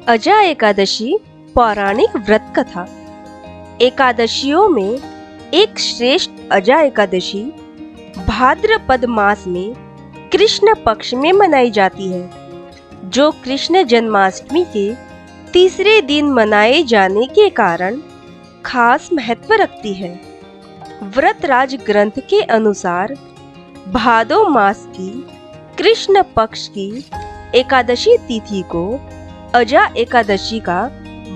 अजा एकादशी पौराणिक व्रत कथा। एकादशियों में एक श्रेष्ठ अजा एकादशी भाद्रपद मास में कृष्ण पक्ष में मनाई जाती है, जो कृष्ण जन्माष्टमी के तीसरे दिन मनाए जाने के कारण खास महत्व रखती है। व्रतराज ग्रंथ के अनुसार भादो मास की कृष्ण पक्ष की एकादशी तिथि को अजा एकादशी का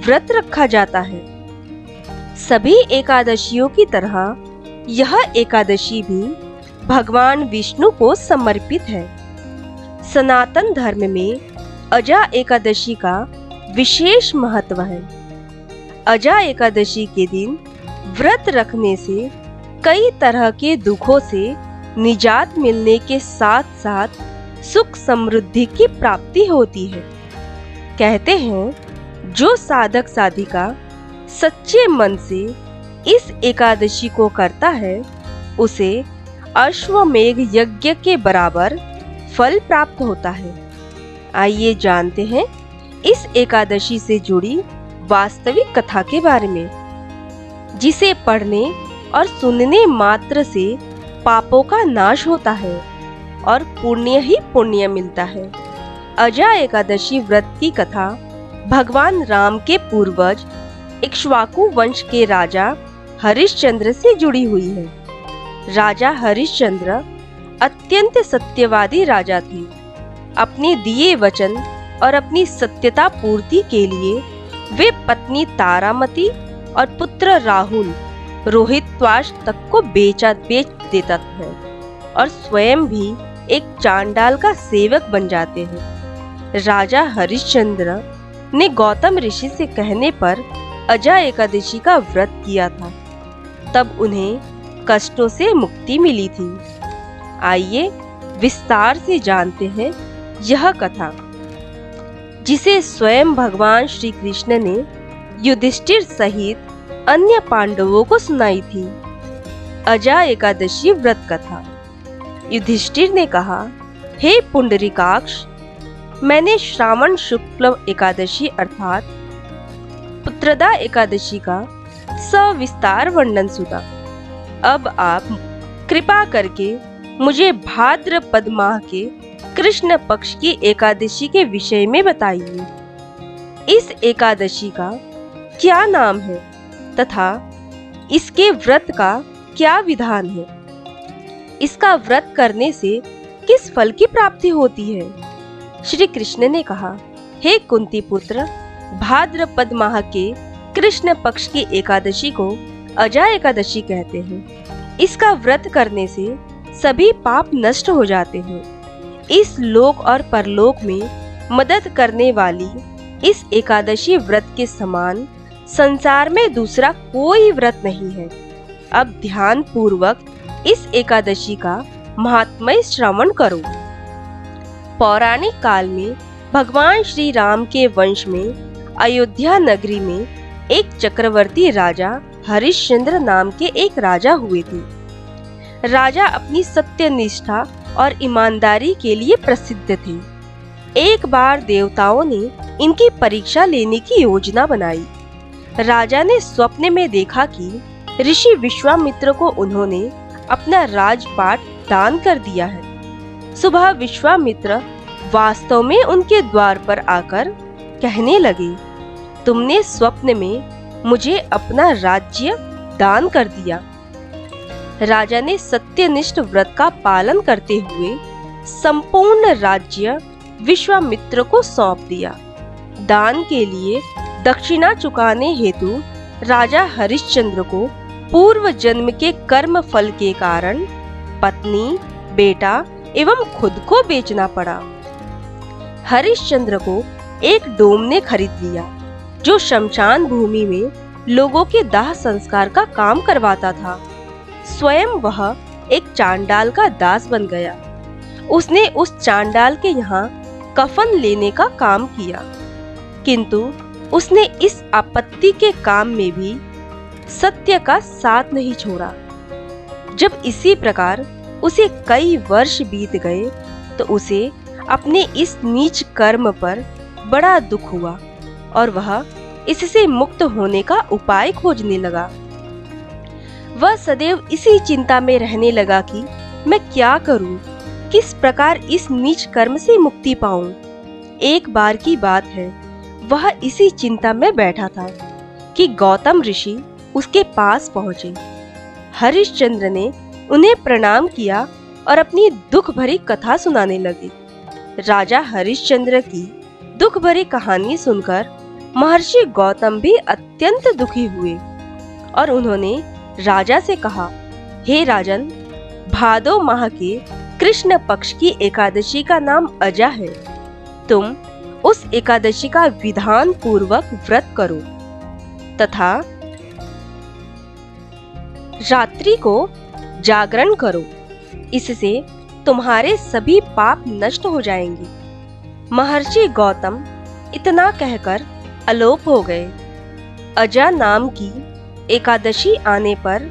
व्रत रखा जाता है। सभी एकादशियों की तरह यह एकादशी भी भगवान विष्णु को समर्पित है। सनातन धर्म में अजा एकादशी का विशेष महत्व है। अजा एकादशी के दिन व्रत रखने से कई तरह के दुखों से निजात मिलने के साथ साथ सुख समृद्धि की प्राप्ति होती है। कहते हैं, जो साधक साधिका सच्चे मन से इस एकादशी को करता है, उसे अश्वमेघ यज्ञ के बराबर फल प्राप्त होता है। आइए जानते हैं इस एकादशी से जुड़ी वास्तविक कथा के बारे में, जिसे पढ़ने और सुनने मात्र से पापों का नाश होता है और पुण्य ही पुण्य मिलता है। अजा एकादशी व्रत की कथा भगवान राम के पूर्वज इक्ष्वाकु वंश के राजा हरिश्चंद्र से जुड़ी हुई है। राजा हरिश्चंद्र अत्यंत सत्यवादी राजा थे। अपने दिए वचन और अपनी सत्यता पूर्ति के लिए वे पत्नी तारामती और पुत्र राहुल रोहितवास तक को बेच देता है और स्वयं भी एक चांडाल का सेवक बन जाते हैं। राजा हरिश्चंद्र ने गौतम ऋषि से कहने पर अजा एकादशी का व्रत किया था, तब उन्हें कष्टों से मुक्ति मिली थी। आइए विस्तार से जानते हैं यह कथा, जिसे स्वयं भगवान श्री कृष्ण ने युधिष्ठिर सहित अन्य पांडवों को सुनाई थी। अजा एकादशी व्रत कथा। युधिष्ठिर ने कहा, हे पुंडरीकाक्ष, मैंने श्रावण शुक्ल एकादशी अर्थात पुत्रदा एकादशी का सविस्तार वर्णन सुना। अब आप कृपा करके मुझे भाद्रपद माह के कृष्ण पक्ष की एकादशी के विषय में बताइए। इस एकादशी का क्या नाम है तथा इसके व्रत का क्या विधान है? इसका व्रत करने से किस फल की प्राप्ति होती है? श्री कृष्ण ने कहा, हे कुंती पुत्र, भाद्रपद माह के कृष्ण पक्ष की एकादशी को अजा एकादशी कहते हैं। इसका व्रत करने से सभी पाप नष्ट हो जाते हैं। इस लोक और परलोक में मदद करने वाली इस एकादशी व्रत के समान संसार में दूसरा कोई व्रत नहीं है। अब ध्यान पूर्वक इस एकादशी का महात्म्य श्रवण करो। पौराणिक काल में भगवान श्री राम के वंश में अयोध्या नगरी में एक चक्रवर्ती राजा हरिश्चंद्र नाम के एक राजा हुए थे। राजा अपनी सत्यनिष्ठा और ईमानदारी के लिए प्रसिद्ध थे। एक बार देवताओं ने इनकी परीक्षा लेने की योजना बनाई। राजा ने स्वप्न में देखा कि ऋषि विश्वामित्र को उन्होंने अपना राजपाट दान कर दिया है। सुबह विश्वामित्र वास्तव में उनके द्वार पर आकर कहने लगे, तुमने स्वप्न में मुझे अपना राज्य दान कर दिया। राजा ने सत्यनिष्ठ व्रत का पालन करते हुए संपूर्ण राज्य विश्वामित्र को सौंप दिया। दान के लिए दक्षिणा चुकाने हेतु राजा हरिश्चंद्र को पूर्व जन्म के कर्म फल के कारण पत्नी, बेटा एवं खुद को बेचना पड़ा। हरिश्चंद्र को एक डोम ने खरीद लिया, जो शमशान भूमि में लोगों के दाह संस्कार का काम करवाता था। स्वयं वह एक चांडाल का दास बन गया। उसने उस चांडाल के यहाँ कफन लेने का काम किया, किंतु उसने इस आपत्ति के काम में भी सत्य का साथ नहीं छोड़ा। जब इसी प्रकार उसे कई वर्ष बीत गए तो उसे अपने इस नीच कर्म पर बड़ा दुख हुआ। और वह इससे मुक्त होने का उपाय खोजने लगा। वह सदैव इसी चिंता में रहने लगा कि मैं क्या करूं, किस प्रकार इस नीच कर्म से मुक्ति पाऊं। एक बार की बात है, वह इसी चिंता में बैठा था कि गौतम ऋषि उसके पास पहुंचे। हरिश्चंद्र ने उन्हें प्रणाम किया और अपनी दुख भरी कथा सुनाने लगे। राजा हरिश्चंद्र की दुख भरी कहानी सुनकर महर्षि गौतम भी अत्यंत दुखी हुए और उन्होंने राजा से कहा, हे राजन, भादो माह के कृष्ण पक्ष की एकादशी का नाम अजा है। तुम उस एकादशी का विधान पूर्वक व्रत करो तथा रात्रि को जागरण करो, इससे तुम्हारे सभी पाप नष्ट हो जाएंगे। महर्षि गौतम इतना कहकर अलोप हो गए। अजा नाम की एकादशी आने पर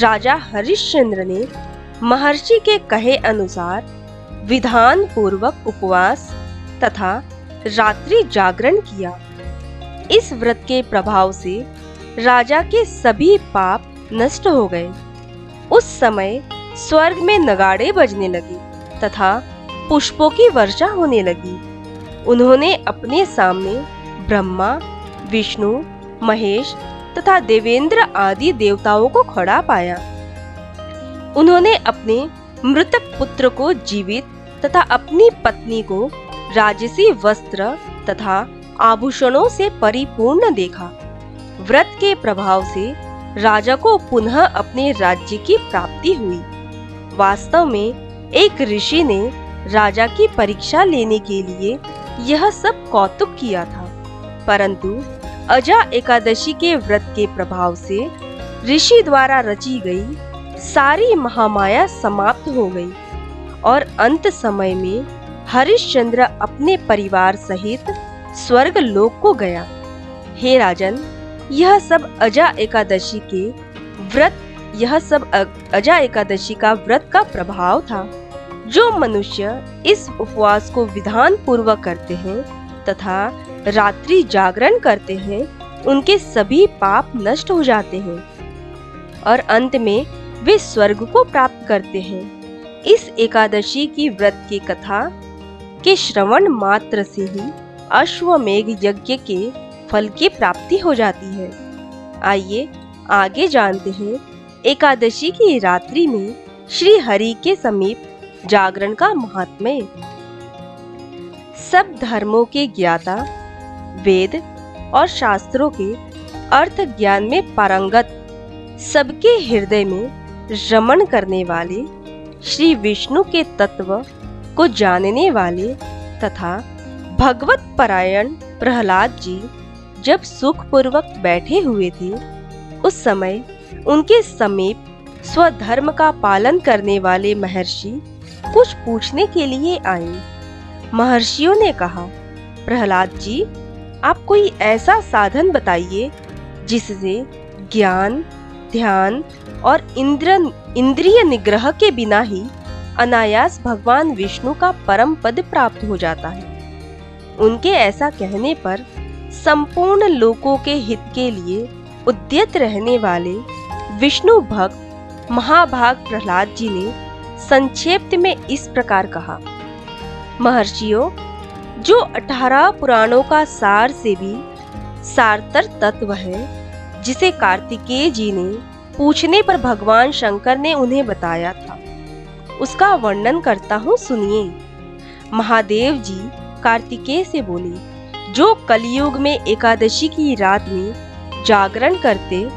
राजा हरिश्चंद्र ने महर्षि के कहे अनुसार विधान पूर्वक उपवास तथा रात्रि जागरण किया। इस व्रत के प्रभाव से राजा के सभी पाप नष्ट हो गए। उस समय स्वर्ग में नगाड़े बजने लगे तथा पुष्पों की वर्षा होने लगी। उन्होंने अपने सामने ब्रह्मा, विष्णु, महेश तथा देवेंद्र आदि देवताओं को खड़ा पाया। उन्होंने अपने मृतक पुत्र को जीवित तथा अपनी पत्नी को राजसी वस्त्र तथा आभूषणों से परिपूर्ण देखा। व्रत के प्रभाव से राजा को पुनः अपने राज्य की प्राप्ति हुई। वास्तव में एक ऋषि ने राजा की परीक्षा लेने के लिए यह सब कौतुक किया था, परंतु अजा एकादशी के व्रत के प्रभाव से ऋषि द्वारा रची गई सारी महामाया समाप्त हो गई और अंत समय में हरिश्चंद्र अपने परिवार सहित स्वर्ग लोक को गया। हे राजन, यह सब अजा एकादशी का व्रत का प्रभाव था। जो मनुष्य इस उपवास को विधान पूर्वक करते हैं तथा रात्रि जागरण करते हैं, उनके सभी पाप नष्ट हो जाते हैं और अंत में वे स्वर्ग को प्राप्त करते हैं। इस एकादशी की व्रत की कथा के श्रवण मात्र से ही अश्वमेघ यज्ञ के फल की प्राप्ति हो जाती है। आइए आगे जानते हैं एकादशी की रात्रि में श्री हरि के समीप जागरण का महात्म्य। सब धर्मों के ज्ञाता, वेद और शास्त्रों के अर्थ ज्ञान में पारंगत, सबके हृदय में रमण करने वाले, श्री विष्णु के तत्व को जानने वाले तथा भगवत परायण प्रहलाद जी जब सुखपूर्वक बैठे हुए थे, उस समय उनके समीप स्वधर्म का पालन करने वाले महर्षि कुछ पूछने के लिए आए। महर्षियों ने कहा, प्रहलाद जी, आप कोई ऐसा साधन बताइए जिससे ज्ञान, ध्यान और इंद्रिय निग्रह के बिना ही अनायास भगवान विष्णु का परम पद प्राप्त हो जाता है। उनके ऐसा कहने पर संपूर्ण लोकों के हित के लिए उद्यत रहने वाले विष्णु भक्त महाभाग प्रहलाद जी ने संक्षेप में इस प्रकार कहा, महर्षियों, जो 18 पुराणों का सार से भी सारतर तत्व है, जिसे कार्तिकेय जी ने पूछने पर भगवान शंकर ने उन्हें बताया था, उसका वर्णन करता हूँ, सुनिए। महादेव जी कार्तिकेय से बोले, जो कलयुग में एकादशी की रात में जागरण करते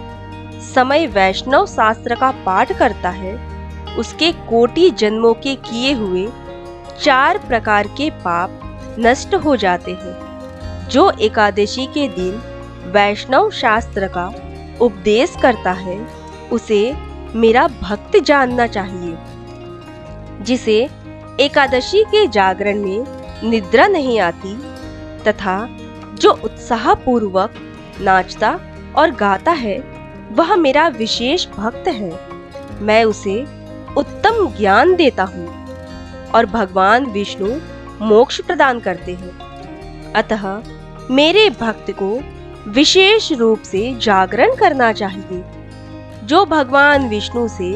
समय वैष्णव शास्त्र का पाठ करता है, उसके कोटि जन्मों के किए हुए 4 प्रकार के पाप नष्ट हो जाते हैं। जो एकादशी के दिन वैष्णव शास्त्र का उपदेश करता है, उसे मेरा भक्त जानना चाहिए। जिसे एकादशी के जागरण में निद्रा नहीं आती तथा जो उत्साह पूर्वक नाचता और गाता है, वह मेरा विशेष भक्त है। मैं उसे उत्तम ज्ञान देता हूँ और भगवान विष्णु मोक्ष प्रदान करते हैं। अतः मेरे भक्त को विशेष रूप से जागरण करना चाहिए। जो भगवान विष्णु से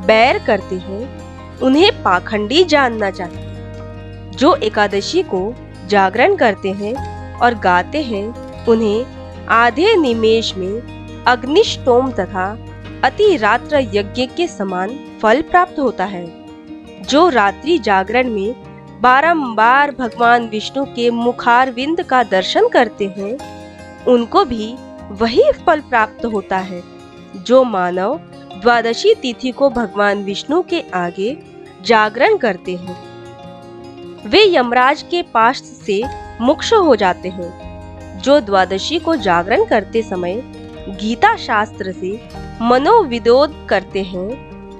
बैर करते हैं उन्हें पाखंडी जानना चाहिए। जो एकादशी को जागरण करते हैं और गाते हैं उन्हें आधे निमेष में अग्निष्टोम तथा अति रात्र यज्ञ के समान फल प्राप्त होता है। जो रात्रि जागरण में बारंबार भगवान विष्णु के मुखारविंद का दर्शन करते हैं उनको भी वही फल प्राप्त होता है। जो मानव द्वादशी तिथि को भगवान विष्णु के आगे जागरण करते हैं वे यमराज के पाश से मुक्त हो जाते हैं। जो द्वादशी को जागरण करते समय गीता शास्त्र से मनोविदोद करते हैं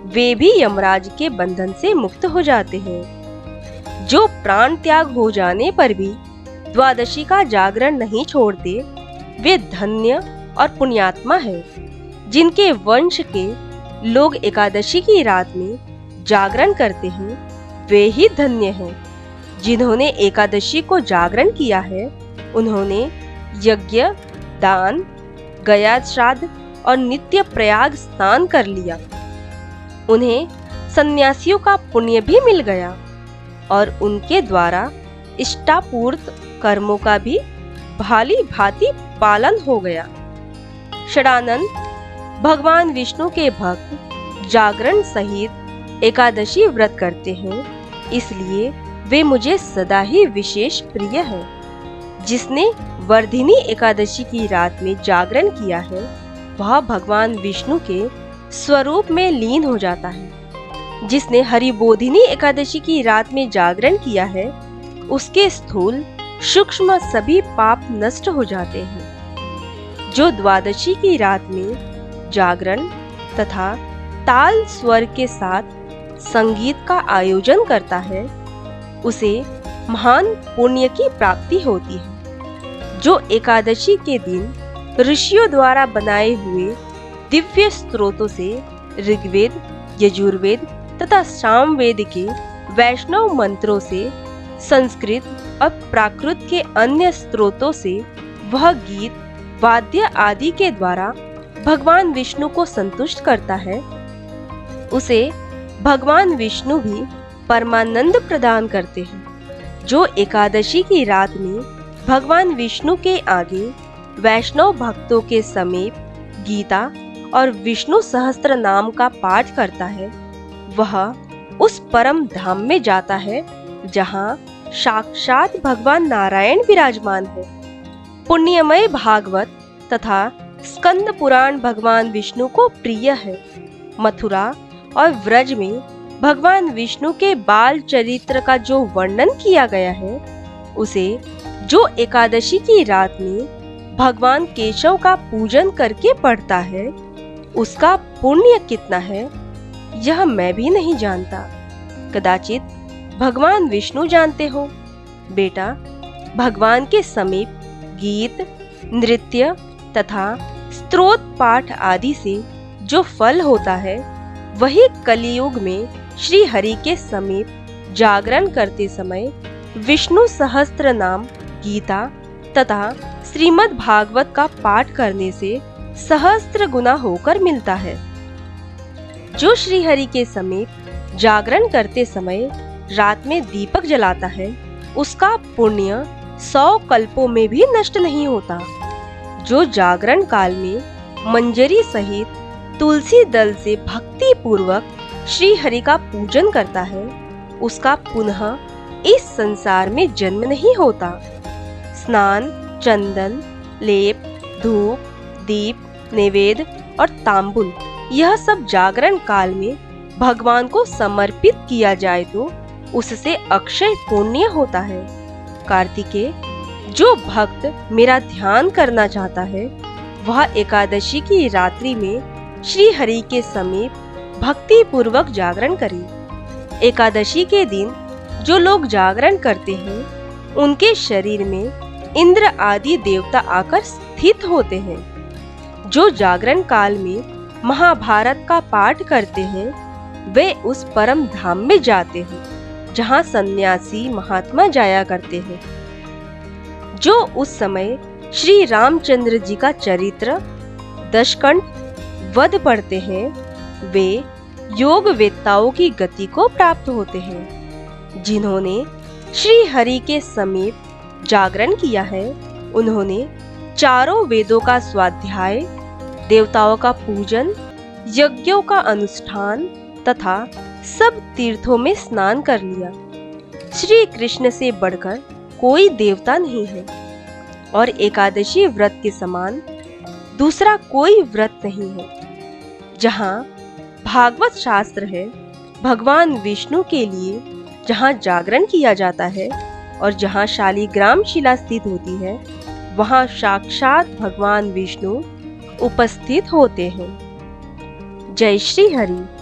वे भी यमराज के बंधन से मुक्त हो जाते हैं। जो प्राण त्याग हो जाने पर भी द्वादशी का जागरण नहीं छोड़ते वे धन्य और पुण्यात्मा है। जिनके वंश के लोग एकादशी की रात में जागरण करते हैं वे ही धन्य हैं। जिन्होंने एकादशी को जागरण किया है उन्होंने यज्ञ, दान, गया श्राद्ध और नित्य प्रयाग स्नान कर लिया। उन्हें सन्यासियों का पुण्य भी मिल गया और उनके द्वारा इष्टापूर्त कर्मों का भी भाली भांति पालन हो गया। षडानंद भगवान विष्णु के भक्त जागरण सहित एकादशी व्रत करते हैं, इसलिए वे मुझे सदा ही विशेष प्रिय है। जिसने वर्धिनी एकादशी की रात में जागरण किया है वह भगवान विष्णु के स्वरूप में लीन हो जाता है। जिसने हरिबोधिनी एकादशी की रात में जागरण किया है उसके स्थूल सूक्ष्म सभी पाप नष्ट हो जाते हैं। जो द्वादशी की रात में जागरण तथा ताल स्वर के साथ संगीत का आयोजन करता है उसे महान पुण्य की प्राप्ति होती है। जो एकादशी के दिन ऋषियों द्वारा बनाए हुए दिव्य स्त्रोतों से ऋग्वेद, यजुर्वेद तथा सामवेद के वैष्णव मंत्रों से संस्कृत और प्राकृत के अन्य स्त्रोतों से वह गीत, वाद्य आदि के द्वारा भगवान विष्णु को संतुष्ट करता है उसे भगवान विष्णु भी परमानंद प्रदान करते हैं। जो एकादशी की रात में भगवान विष्णु के आगे वैष्णव भक्तों के समीप गीता और विष्णु सहस्त्र नाम का पाठ करता है वह उस परम धाम में जाता है जहाँ साक्षात भगवान नारायण विराजमान है। पुण्यमय भागवत तथा स्कंद पुराण भगवान विष्णु को प्रिय है। मथुरा और व्रज में भगवान विष्णु के बाल चरित्र का जो वर्णन किया गया है उसे जो एकादशी की रात में भगवान केशव का पूजन करके पढ़ता है उसका पुण्य कितना है यह मैं भी नहीं जानता। कदाचित भगवान विष्णु जानते हो। बेटा, भगवान के समीप गीत, नृत्य तथा स्तोत्र पाठ आदि से जो फल होता है वही कलियुग में श्री हरि के समीप जागरण करते समय विष्णु सहस्त्र नाम, गीता तथा श्रीमद् भागवत का पाठ करने से सहस्त्र गुना होकर मिलता है। जो श्री हरि के समीप जागरण करते समय रात में दीपक जलाता है उसका पुण्य 100 कल्पों में भी नष्ट नहीं होता। जो जागरण काल में मंजरी सहित तुलसी दल से भक्ति पूर्वक श्री हरि का पूजन करता है उसका पुनः इस संसार में जन्म नहीं होता। स्नान, चंदन, लेप, धूप, दीप, नैवेद्य और तांबुल यह सब जागरण काल में भगवान को समर्पित किया जाए तो उससे अक्षय पुण्य होता है। कार्तिकेय, जो भक्त मेरा ध्यान करना चाहता है वह एकादशी की रात्रि में श्री हरि के समीप भक्ति पूर्वक जागरण करे। एकादशी के दिन जो लोग जागरण करते हैं उनके शरीर में इंद्र आदि देवता आकर स्थित होते हैं। जो जागरण काल में महाभारत का पाठ करते हैं वे उस परम धाम में जाते हैं जहाँ सन्यासी महात्मा जाया करते हैं। जो उस समय श्री रामचंद्र जी का चरित्र दशकंठ वध पढ़ते हैं, वे योग वेत्ताओं की गति को प्राप्त होते हैं। जिन्होंने श्री हरि के समीप जागरण किया है, उन्होंने चारों वेदों का स्वाध्याय, देवताओं का पूजन, यज्ञों का अनुष्ठान तथा सब तीर्थों में स्नान कर लिया। श्री कृष्ण से बढ़कर कोई देवता नहीं है और एकादशी व्रत के समान दूसरा कोई व्रत नहीं है। जहाँ भागवत शास्त्र है, भगवान विष्णु के लिए जहाँ जागरण किया जाता है और जहाँ शालिग्राम शिला स्थित होती है, वहाँ साक्षात भगवान विष्णु उपस्थित होते हैं। जय श्री हरि।